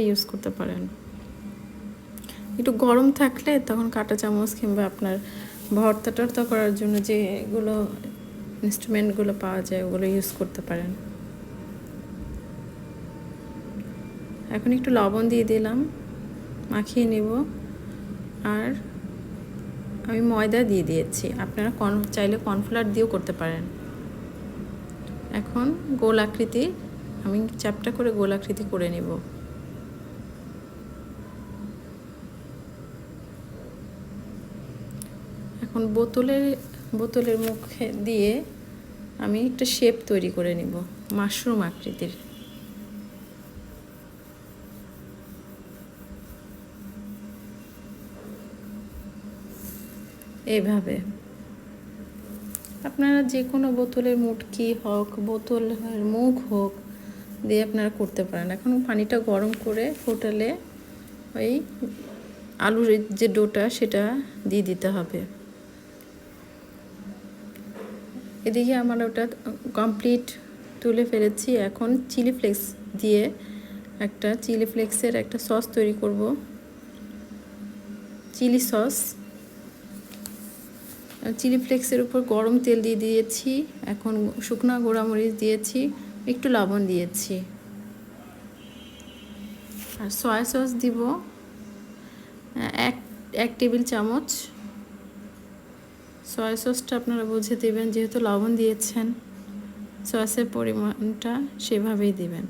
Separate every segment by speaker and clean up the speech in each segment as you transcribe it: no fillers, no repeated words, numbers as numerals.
Speaker 1: Use করতে পারেন। একটু গরম থাকলে তখন কাঁটা চামচ কিংবা আপনার ভর্তা টর্তা করার জন্য যেগুলো ইনস্ট্রুমেন্টগুলো পাওয়া যায় ওগুলো ইউজ করতে পারেন। এখন একটু লবণ দিয়ে দিলাম, মাখিয়ে নেব। আর আমি ময়দা দিয়ে দিয়েছি, আপনারা চাইলে কর্নফ্লাওয়ার দিয়েও করতে পারেন। এখন গোল আকৃতি আমি চ্যাপটা করে গোল আকৃতি করে নেব। এখন বোতলের মুখে দিয়ে আমি একটা শেপ তৈরি করে নিব মাশরুম আকৃতির। এইভাবে আপনারা যে কোনো বোতলের মুটকি হোক, বোতলের মুখ হোক দিয়ে আপনারা করতে পারেন। এখন পানিটা গরম করে ফোটালে ওই আলুর যে ডোটা সেটা দিয়ে দিতে হবে। এদিকে আমার ওটা কমপ্লিট তুলে ফেলেছি। এখন চিলি ফ্লেক্স দিয়ে একটা চিলি ফ্লেক্সের একটা সস তৈরি করব, চিলি সস। চিলি ফ্লেক্সের উপর গরম তেল দিয়ে দিয়েছি। এখন শুকনো গোড়ামরিচ দিয়েছি, একটু লবণ দিয়েছি। আর সয়া সস দিব এক টেবিল চামচ। সয়া সসটা আপনারা বুঝে দেবেন, যেহেতু লবণ দিয়েছেন সসের পরিমাণটা সেভাবেই দিবেন।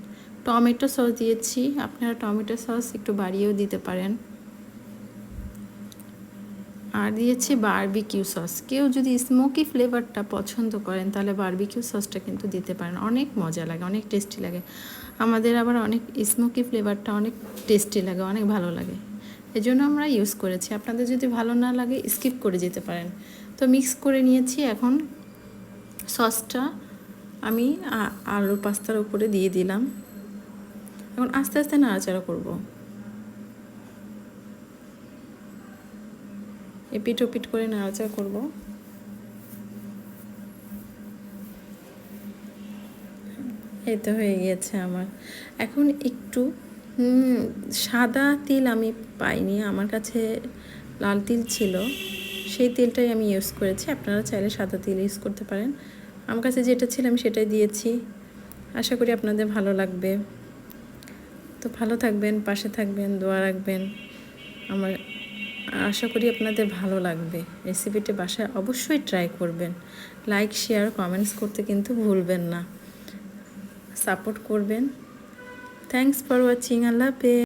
Speaker 1: টমেটো সস দিয়েছি, আপনারা টমেটো সস একটু বাড়িয়েও দিতে পারেন। আর দিয়েছি বারবিকিউ সস। কেউ যদি স্মোকি ফ্লেভারটা পছন্দ করেন তাহলে বারবিকিউ সসটা কিন্তু দিতে পারেন, অনেক মজা লাগে, অনেক টেস্টি লাগে। আমাদের আবার অনেক স্মোকি ফ্লেভারটা অনেক টেস্টি লাগে, অনেক ভালো লাগে, এই জন্য আমরা ইউজ করেছি। আপনাদের যদি ভালো না লাগে স্কিপ করে যেতে পারেন। তো মিক্স করে নিয়েছি। এখন সসটা আমি আলুর পাস্তার উপরে দিয়ে দিলাম। এখন আস্তে আস্তে নাড়াচাড়া করব। এপিট ওপিট করে নাড়াচাড়া করব। এই তো হয়ে গিয়েছে আমার। এখন একটু সাদা তিল আমি পাইনি, আমার কাছে লাল তিল ছিল, সেই তিলটাই আমি ইউজ করেছি। আপনারা চাইলে সাদা তিল ইউজ করতে পারেন। আমার কাছে যেটা ছিল আমি সেটাই দিয়েছি। আশা করি আপনাদের ভালো লাগবে। তো ভালো থাকবেন, পাশে থাকবেন, দোয়া রাখবেন। আমার আশা করি আপনাদের ভালো লাগবে। রেসিপিটি বাসায় অবশ্যই ট্রাই করবেন। লাইক, শেয়ার, কমেন্টস করতে কিন্তু ভুলবেন না। সাপোর্ট করবেন। Thanks for watching. আল্লাহ হাফেজ।